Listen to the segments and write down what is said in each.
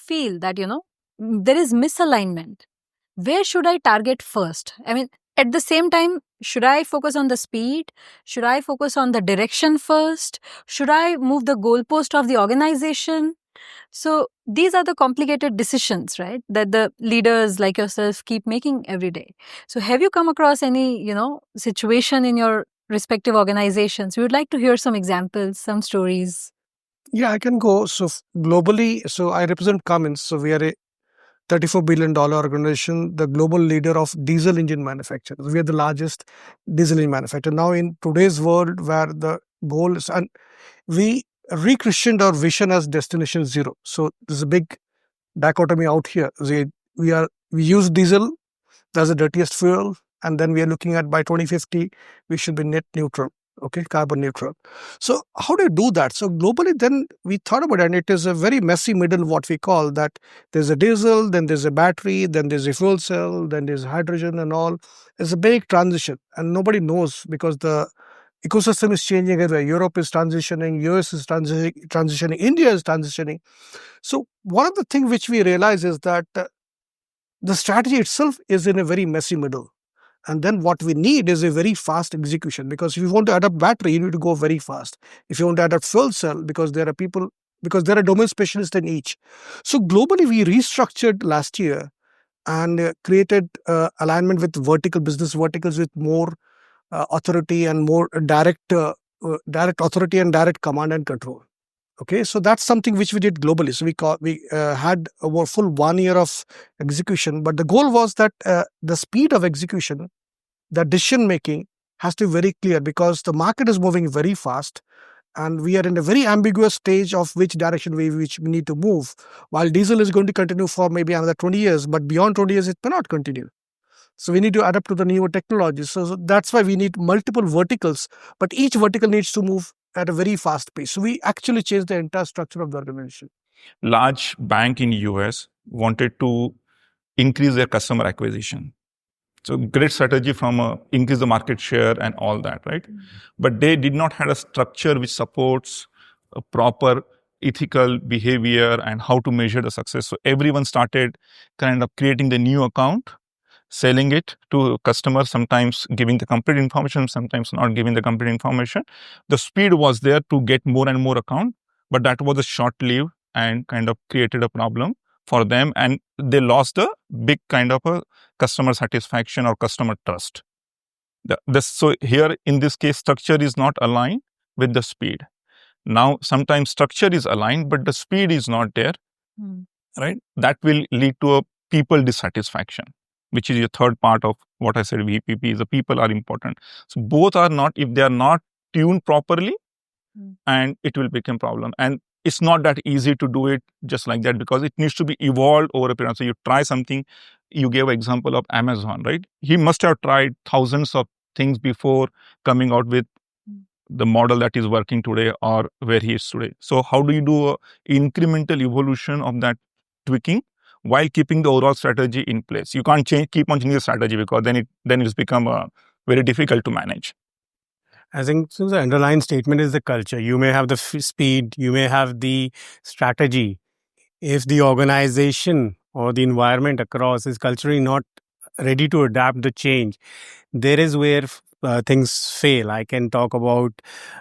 feel that, there is misalignment, where should I target first? I mean, at the same time, should I focus on the speed? Should I focus on the direction first? Should I move the goalpost of the organization? So these are the complicated decisions, right, that the leaders like yourself keep making every day. So have you come across any, situation in your respective organizations? We would like to hear some examples, some stories. Yeah, I can go. So globally, so I represent Cummins. So we are a $34 billion organization, the global leader of diesel engine manufacturers. We are the largest diesel engine manufacturer. Now in today's world where the goal is, and we rechristened our vision as destination zero. So there's a big dichotomy out here. We use diesel, that's the dirtiest fuel, and then we are looking at by 2050 we should be net neutral, okay, carbon neutral. So how do you do that? So globally then we thought about it, and it is a very messy middle, what we call that. There's a diesel, then there's a battery, then there's a fuel cell, then there's hydrogen and all. It's a big transition and nobody knows because the ecosystem is changing everywhere. Europe is transitioning, US is transitioning, India is transitioning. So one of the things which we realize is that the strategy itself is in a very messy middle. And then what we need is a very fast execution, because if you want to adapt battery, you need to go very fast. If you want to adapt fuel cell, because there are domain specialists in each. So globally, we restructured last year and created alignment with business verticals with more authority and more direct authority and direct command and control. Okay, so that's something which we did globally. So we had a full 1 year of execution, but the goal was that the speed of execution, the decision making has to be very clear, because the market is moving very fast and we are in a very ambiguous stage of which direction we need to move. While diesel is going to continue for maybe another 20 years, but beyond 20 years it may not continue. So we need to adapt to the newer technologies. So that's why we need multiple verticals, but each vertical needs to move at a very fast pace. So we actually changed the entire structure of the organization. Large bank in US wanted to increase their customer acquisition. So great strategy from increase the market share and all that, right? Mm-hmm. But they did not have a structure which supports a proper ethical behavior and how to measure the success. So everyone started kind of creating the new account, selling it to customers, sometimes giving the complete information, sometimes not giving the complete information. The speed was there to get more and more account, but that was a short-lived and kind of created a problem for them. And they lost the big kind of a customer satisfaction or customer trust. So here in this case, structure is not aligned with the speed. Now, sometimes structure is aligned, but the speed is not there, right? That will lead to a people dissatisfaction, which is your third part of what I said, VPP, the people are important. So both are not, if they are not tuned properly, and it will become problem. And it's not that easy to do it just like that, because it needs to be evolved over a period. So you try something, you gave an example of Amazon, right? He must have tried thousands of things before coming out with the model that is working today or where he is today. So how do you do an incremental evolution of that tweaking while keeping the overall strategy in place? You can't keep on changing the strategy, because then it's become very difficult to manage. I think so the underlying statement is the culture. You may have the speed, you may have the strategy. If the organization or the environment across is culturally not ready to adapt the change, there is where things fail. I can talk about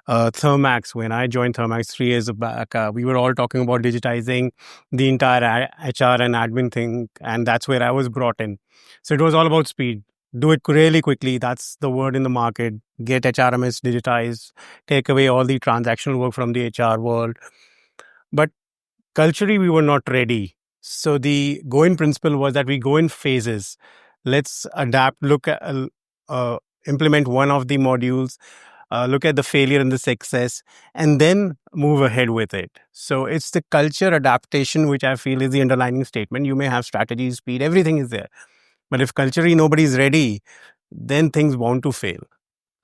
Thermax. When I joined Thermax 3 years back, we were all talking about digitizing the entire HR and admin thing, and that's where I was brought in. So it was all about speed. Do it really quickly. That's the word in the market. Get HRMS digitized. Take away all the transactional work from the HR world. But culturally, we were not ready. So the go-in principle was that we go in phases. Let's adapt, look at, implement one of the modules, look at the failure and the success, and then move ahead with it. So it's the culture adaptation, which I feel is the underlying statement. You may have strategy, speed, everything is there. But if culturally nobody is ready, then things bound to fail.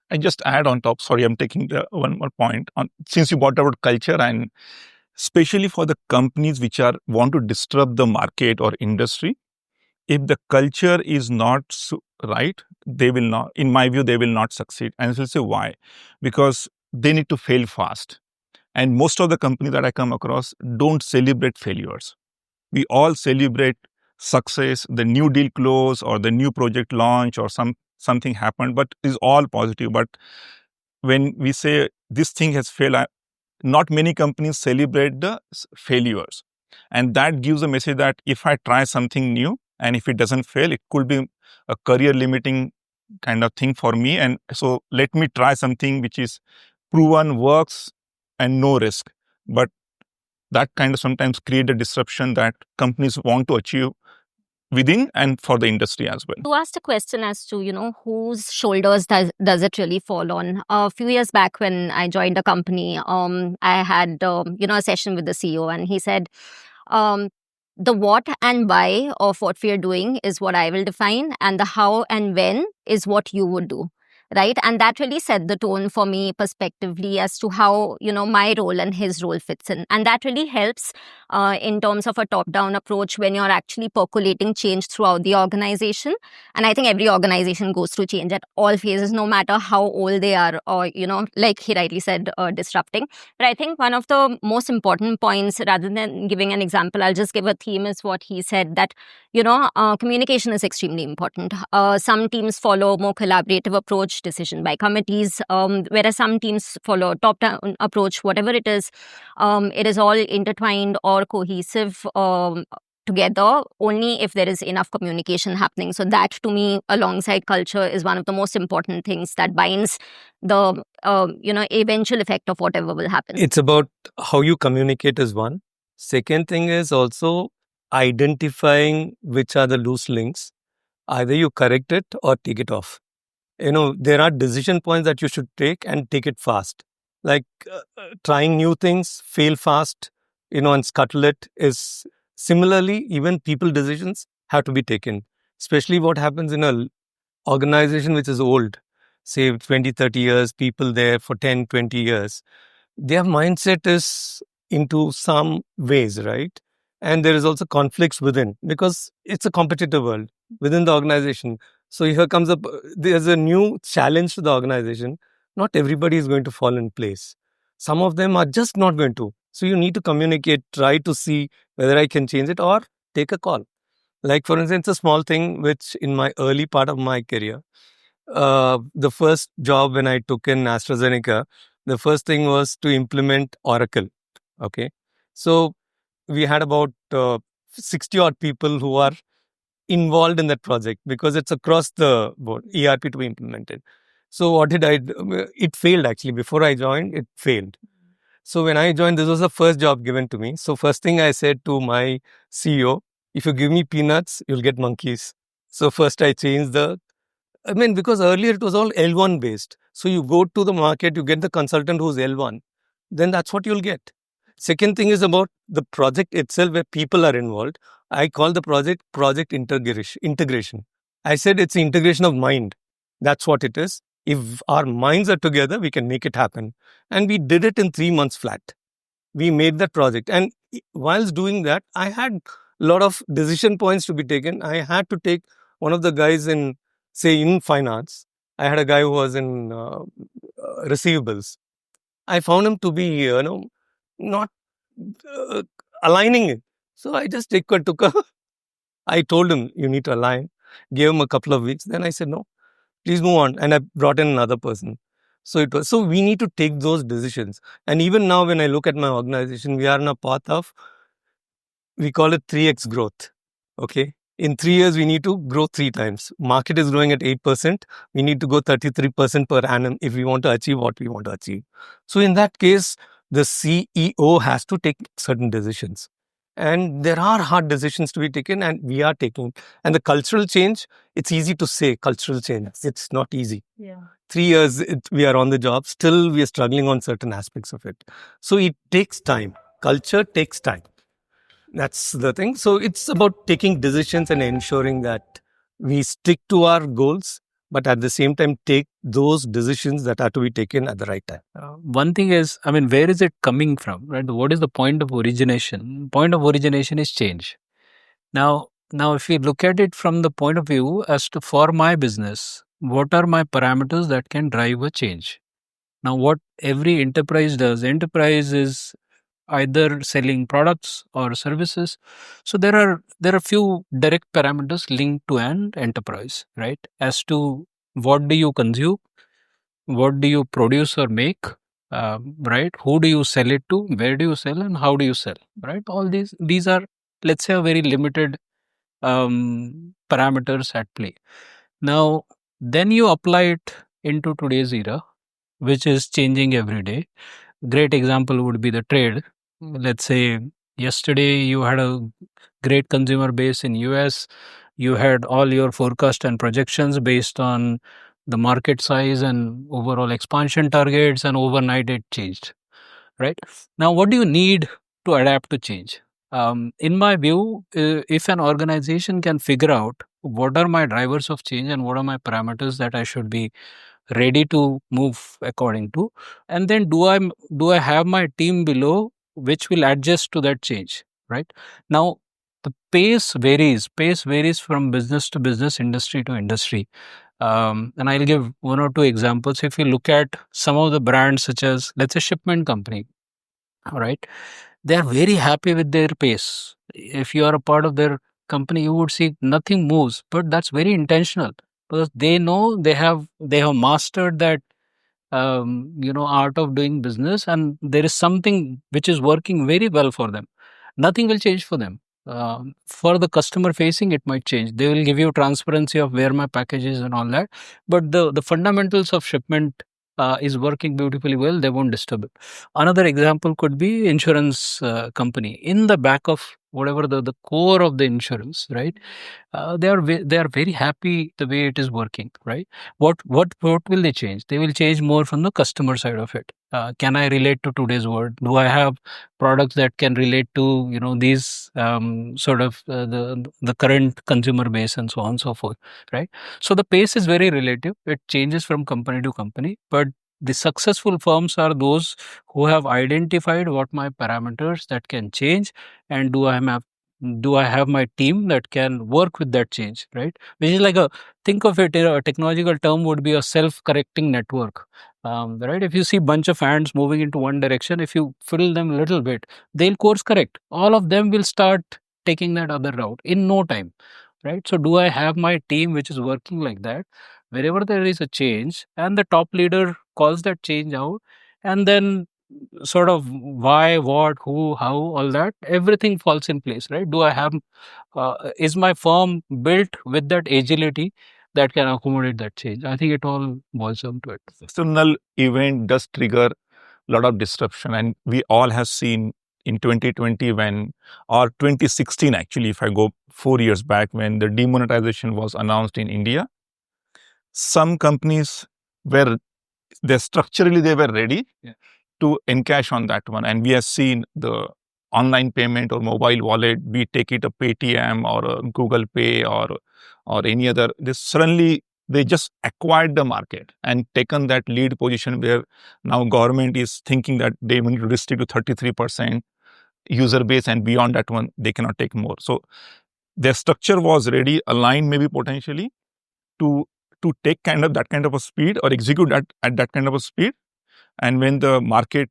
I just add on top, sorry, I'm taking one more point. Since you brought about culture, and especially for the companies which want to disrupt the market or industry, if the culture is not right, they will not, in my view, they will not succeed. And I'll say why. Because they need to fail fast. And most of the companies that I come across don't celebrate failures. We all celebrate success, the new deal close or the new project launch or something happened, but it's all positive. But when we say this thing has failed, not many companies celebrate the failures. And that gives a message that if I try something new and if it doesn't fail, it could be a career limiting kind of thing for me. And so let me try something which is proven, works, and no risk. But that kind of sometimes create a disruption that companies want to achieve within and for the industry as well. You asked a question as to, whose shoulders does it really fall on? A few years back when I joined a company, I had, a session with the CEO, and he said, the what and why of what we are doing is what I will define, and the how and when is what you would do. Right. And that really set the tone for me perspectively as to how, my role and his role fits in. And that really helps in terms of a top-down approach when you're actually percolating change throughout the organization. And I think every organization goes through change at all phases, no matter how old they are or, like he rightly said, disrupting. But I think one of the most important points, rather than giving an example, I'll just give a theme, is what he said, that, communication is extremely important. Some teams follow a more collaborative approach, decision by committees, whereas some teams follow a top-down approach. Whatever it is all intertwined or cohesive together only if there is enough communication happening. So that, to me, alongside culture, is one of the most important things that binds the eventual effect of whatever will happen. It's about how you communicate is one. Second thing is also identifying which are the loose links. Either you correct it or take it off. There are decision points that you should take and take it fast. Like trying new things, fail fast, and scuttle it is similarly, even people decisions have to be taken. Especially what happens in an organization which is old, say 20, 30 years, people there for 10, 20 years. Their mindset is into some ways, right? And there is also conflicts within, because it's a competitive world within the organization. So here comes up, there's a new challenge to the organization. Not everybody is going to fall in place. Some of them are just not going to. So you need to communicate, try to see whether I can change it or take a call. Like, for instance, a small thing which in my early part of my career, the first job when I took in AstraZeneca, the first thing was to implement Oracle. Okay. So we had about 60 odd people who are involved in that project because it's across the board, ERP to be implemented. So what did I do? It failed actually. Before I joined, it failed. So when I joined, this was the first job given to me. So first thing I said to my CEO, if you give me peanuts, you'll get monkeys. So first I changed because earlier it was all L1 based. So you go to the market, you get the consultant who's L1, then that's what you'll get. Second thing is about the project itself where people are involved. I call the project integration. I said it's integration of mind. That's what it is. If our minds are together, we can make it happen. And we did it in 3 months flat. We made that project. And whilst doing that, I had a lot of decision points to be taken. I had to take one of the guys in finance. I had a guy who was in receivables. I found him to be, not aligning it. So I just I told him, you need to align. Gave him a couple of weeks. Then I said, no, please move on. And I brought in another person. So we need to take those decisions. And even now, when I look at my organization, we are on a path of, we call it 3x growth. Okay. In 3 years, we need to grow 3 times. Market is growing at 8%. We need to go 33% per annum if we want to achieve what we want to achieve. So in that case, the CEO has to take certain decisions. And there are hard decisions to be taken, and we are taking. And the cultural change, it's easy to say cultural change. It's not easy. Yeah. 3 years we are on the job. Still, we are struggling on certain aspects of it. So it takes time. Culture takes time. That's the thing. So it's about taking decisions and ensuring that we stick to our goals, but at the same time, take those decisions that are to be taken at the right time. One thing is, where is it coming from? Right? What is the point of origination? Point of origination is change. Now, if we look at it from the point of view as to, for my business, what are my parameters that can drive a change? Now, what every enterprise does, enterprise is either selling products or services. So there are few direct parameters linked to an enterprise, right? As to what do you consume, what do you produce or make, right? Who do you sell it to, where do you sell, and how do you sell, right? All these are, let's say, a very limited parameters at play. Now, then you apply it into today's era, which is changing every day. Great example would be the trade. Let's say yesterday you had a great consumer base in US. You had all your forecast and projections based on the market size and overall expansion targets, and overnight it changed, right? Now, what do you need to adapt to change? In my view, if an organization can figure out what are my drivers of change and what are my parameters that I should be ready to move according to, and then do I have my team below which will adjust to that change, right? Now, the pace varies from business to business, industry to industry. And I'll give one or two examples. If you look at some of the brands, such as, let's say, Shipment Company, all right, they are very happy with their pace. If you are a part of their company, you would see nothing moves, but that's very intentional, because they know they have mastered that art of doing business, and there is something which is working very well for them. Nothing will change for them. For the customer facing, it might change. They will give you transparency of where my package is and all that, but the fundamentals of shipment is working beautifully well. They won't disturb it. Another example could be insurance company. In the back of whatever the core of the insurance, right? They are very happy the way it is working, right? What will they change? They will change more from the customer side of it. Can I relate to today's world? Do I have products that can relate to these sort of the current consumer base, and so on and so forth, right? So the pace is very relative. It changes from company to company, but the successful firms are those who have identified what my parameters that can change, and do I have my team that can work with that change, right? Which is like think of it, a technological term would be a self-correcting network. Right? If you see bunch of ants moving into one direction, if you fill them a little bit, they'll course correct. All of them will start taking that other route in no time, right? So do I have my team which is working like that? Wherever there is a change and the top leader calls that change out, and then sort of why, what, who, how, all that, everything falls in place, right? Do I have, is my firm built with that agility that can accommodate that change? I think it all boils down to it. External event does trigger a lot of disruption, and we all have seen in 2020 or 2016 actually, if I go 4 years back, when the demonetization was announced in India, some companies were, structurally they were ready to encash on that one. And we have seen the online payment or mobile wallet, we take it a Paytm or a Google Pay or any other, suddenly they just acquired the market and taken that lead position, where now government is thinking that they will restrict to 33% user base, and beyond that one, they cannot take more. So their structure was ready, aligned maybe potentially to take that kind of a speed, or execute at that kind of a speed. And when the market